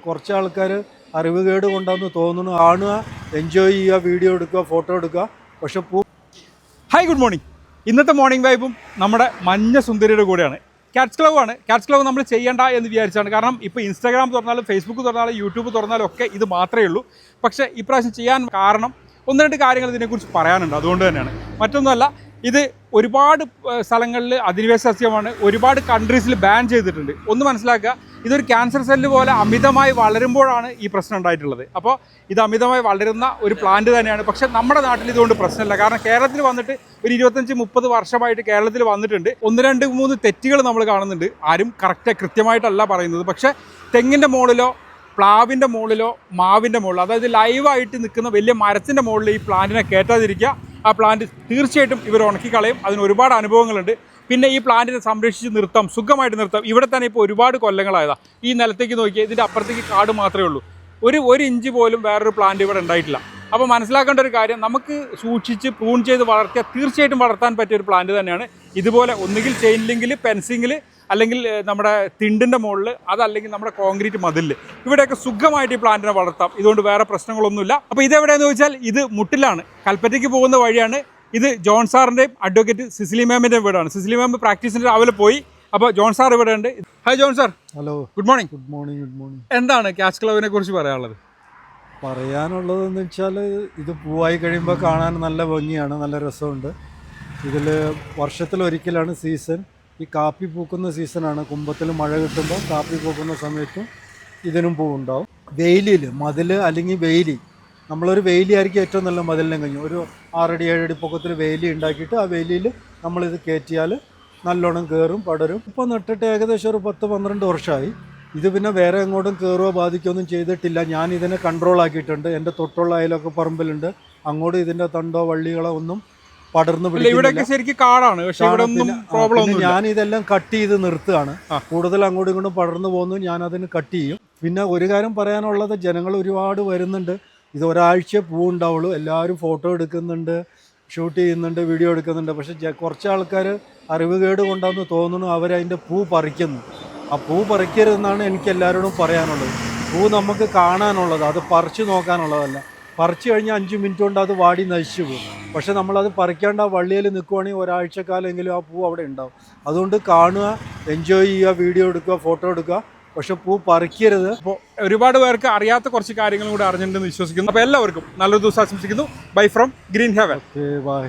കുറച്ച് ആൾക്കാർ അറിവുകേട് കൊണ്ടാന്ന് തോന്നുന്നു, കാണുക, എൻജോയ് ചെയ്യുക, വീഡിയോ എടുക്കുക, ഫോട്ടോ എടുക്കുക. പക്ഷെ ഹായ്, ഗുഡ് മോർണിംഗ്. ഇന്നത്തെ മോർണിംഗ് വൈബും നമ്മുടെ മഞ്ഞ സുന്ദരിയുടെ കൂടെയാണ്. കാറ്റ്സ് ക്ലബ് ആണ്. കാറ്റ്സ് ക്ലബ് നമ്മൾ ചെയ്യേണ്ട എന്ന് വിചാരിച്ചാണ്. കാരണം ഇപ്പോൾ ഇൻസ്റ്റാഗ്രാം തുറന്നാലും ഫേസ്ബുക്ക് തുറന്നാലും യൂട്യൂബ് തുറന്നാലും ഒക്കെ ഇത് മാത്രമേ ഉള്ളൂ. പക്ഷേ ഇപ്രാവശ്യം ചെയ്യാൻ കാരണം ഒന്ന് രണ്ട് കാര്യങ്ങൾ ഇതിനെക്കുറിച്ച് പറയാനുണ്ട്. അതുകൊണ്ട് തന്നെയാണ്, മറ്റൊന്നുമല്ല. ഇത് ഒരുപാട് സ്ഥലങ്ങളിൽ അധിനിവേശ സസ്യമാണ്. ഒരുപാട് കൺട്രീസിൽ ബാൻ ചെയ്തിട്ടുണ്ട്. ഒന്ന് മനസ്സിലാക്കുക, ഇതൊരു ക്യാൻസർ സെല്ല് പോലെ അമിതമായി വളരുമ്പോഴാണ് ഈ പ്രശ്നം ഉണ്ടായിട്ടുള്ളത്. അപ്പോൾ ഇത് അമിതമായി വളരുന്ന ഒരു പ്ലാന്റ് തന്നെയാണ്. പക്ഷേ നമ്മുടെ നാട്ടിൽ ഇതുകൊണ്ട് പ്രശ്നമില്ല. കാരണം കേരളത്തിൽ വന്നിട്ട് ഒരു 25-30 വർഷമായിട്ട് കേരളത്തിൽ വന്നിട്ടുണ്ട്. 1-2-3 തെറ്റുകൾ നമ്മൾ കാണുന്നുണ്ട്. ആരും കൃത്യമായിട്ടല്ല പറയുന്നത്. പക്ഷേ തെങ്ങിൻ്റെ മുകളിലോ പ്ലാവിൻ്റെ മുകളിലോ മാവിൻ്റെ മുകളിലോ, അതായത് ലൈവായിട്ട് നിൽക്കുന്ന വലിയ മരത്തിൻ്റെ മുകളിൽ ഈ പ്ലാന്റിനെ കയറ്റാതിരിക്കുക. ആ പ്ലാന്റ് തീർച്ചയായിട്ടും ഇവർ ഉണക്കിക്കളയും. അതിന് ഒരുപാട് അനുഭവങ്ങളുണ്ട്. പിന്നെ ഈ പ്ലാന്റിനെ സംരക്ഷിച്ച് നിർത്താം, സുഖമായിട്ട് നിർത്താം. ഇവിടെ തന്നെ ഇപ്പോൾ ഒരുപാട് കൊല്ലങ്ങളായതാണ്. ഈ നിലത്തേക്ക് നോക്കിയാൽ ഇതിൻ്റെ അപ്പുറത്തേക്ക് കാട് മാത്രമേ ഉള്ളൂ. ഒരു ഇഞ്ച് പോലും വേറൊരു പ്ലാന്റ് ഇവിടെ ഉണ്ടായിട്ടില്ല. അപ്പോൾ മനസ്സിലാക്കേണ്ട ഒരു കാര്യം, നമുക്ക് സൂക്ഷിച്ച് പ്രൂൺ ചെയ്ത് വളർത്തിയാൽ തീർച്ചയായിട്ടും വളർത്താൻ പറ്റിയ ഒരു പ്ലാന്റ് തന്നെയാണ്. ഇതുപോലെ ഒന്നുകിൽ ചെയിൻ ലിങ്കിൽ, ഫെൻസിങ്ങിൽ, അല്ലെങ്കിൽ നമ്മുടെ തിണ്ടിൻ്റെ മുകളിൽ, അതല്ലെങ്കിൽ നമ്മുടെ കോൺക്രീറ്റ് മതിലിൽ, ഇവിടെയൊക്കെ സുഖമായിട്ട് ഈ പ്ലാന്റിനെ വളർത്താം. ഇതുകൊണ്ട് വേറെ പ്രശ്നങ്ങളൊന്നുമില്ല. അപ്പോൾ ഇതെവിടെയെന്ന് ചോദിച്ചാൽ ഇത് മുട്ടിലാണ്, കൽപ്പറ്റയ്ക്ക് പോകുന്ന വഴിയാണ്. ഇത് ജോൺ സാറിൻ്റെയും അഡ്വക്കേറ്റ് സിസിലി മാമിൻ്റെയും വീടാണ്. സിസിലി മാം പ്രാക്ടീസിൻ്റെ രാവിലെ പോയി. അപ്പോൾ ജോൺ സാർ ഇവിടെ ഉണ്ട്. Hi John sir. Hello, good morning. Good morning. Good morning. എന്താണ് കാറ്റ്സ് ക്ലബിനെ കുറിച്ച് പറയാനുള്ളതെന്ന് വെച്ചാൽ, ഇത് പൂവായി കഴിയുമ്പോൾ കാണാൻ നല്ല ഭംഗിയാണ്, നല്ല രസമുണ്ട്. ഇതിൽ വർഷത്തിലൊരിക്കലാണ് സീസൺ. ഈ കാപ്പി പൂക്കുന്ന സീസണാണ്. കുംഭത്തിൽ മഴ കിട്ടുമ്പോൾ കാപ്പി പൂക്കുന്ന സമയത്തും ഇതിനും പൂവുണ്ടാവും. വെയിലിൽ മതിൽ അല്ലെങ്കിൽ വെയിലി, നമ്മളൊരു വേലിയായിരിക്കും ഏറ്റവും നല്ല മതിലിനെ കഴിഞ്ഞു. ഒരു 6 അടി 7 അടി പൊക്കത്തിൽ വേലി ഉണ്ടാക്കിയിട്ട് ആ വേലിയിൽ നമ്മളിത് കയറ്റിയാൽ നല്ലോണം കയറും, പടരും. ഇപ്പോൾ നട്ടിട്ട് ഏകദേശം ഒരു 10-12 വർഷമായി. ഇത് പിന്നെ വേറെ എങ്ങോട്ടും കയറുകയോ ബാധിക്കുകയൊന്നും ചെയ്തിട്ടില്ല. ഞാൻ ഇതിനെ കൺട്രോൾ ആക്കിയിട്ടുണ്ട്. എൻ്റെ തൊട്ടുള്ള അയലൊക്കെ പറമ്പിലുണ്ട്. അങ്ങോട്ട് ഇതിൻ്റെ തണ്ടോ വള്ളികളോ ഒന്നും പടർന്ന് പിടിക്കില്ല. ഞാൻ ഇതെല്ലാം കട്ട് ചെയ്ത് നിർത്തുകയാണ്. കൂടുതൽ അങ്ങോട്ടും ഇങ്ങോട്ടും പടർന്നു പോകുന്നു, ഞാൻ അതിന് കട്ട് ചെയ്യും. പിന്നെ ഒരു കാര്യം പറയാനുള്ളത്, ജനങ്ങൾ ഒരുപാട് വരുന്നുണ്ട്. ഇത് ഒരാഴ്ച പൂവുണ്ടാവുള്ളൂ. എല്ലാവരും ഫോട്ടോ എടുക്കുന്നുണ്ട്, ഷൂട്ട് ചെയ്യുന്നുണ്ട്, വീഡിയോ എടുക്കുന്നുണ്ട്. പക്ഷേ കുറച്ച് ആൾക്കാർ അറിവുകേട് കൊണ്ടാന്ന് തോന്നുന്നു, അവരതിൻ്റെ പൂ പറിക്കുന്നു. ആ പൂ പറിക്കരുതെന്നാണ് എനിക്ക് എല്ലാവരോടും പറയാനുള്ളത്. പൂ നമുക്ക് കാണാനുള്ളത്, അത് പറിച്ചു നോക്കാനുള്ളതല്ല. പറിച്ചു കഴിഞ്ഞാൽ 5 മിനിറ്റ് കൊണ്ട് അത് വാടി നശിച്ചു പോകും. പക്ഷേ നമ്മളത് പറിക്കാണ്ട് ആ വള്ളിയിൽ നിൽക്കുവാണെങ്കിൽ ഒരാഴ്ചക്കാലെങ്കിലും ആ പൂ അവിടെ ഉണ്ടാവും. അതുകൊണ്ട് കാണുക, എൻജോയ് ചെയ്യുക, വീഡിയോ എടുക്കുക, ഫോട്ടോ എടുക്കുക. പക്ഷെ പൂ പറിക്കരുത്. അപ്പോൾ ഒരുപാട് പേർക്ക് അറിയാത്ത കുറച്ച് കാര്യങ്ങളും കൂടെ അറിഞ്ഞിട്ടുണ്ടെന്ന് വിശ്വസിക്കുന്നു. അപ്പോൾ എല്ലാവർക്കും നല്ലൊരു ദിവസം ആശംസിക്കുന്നു. Bye from Green Heaven. By.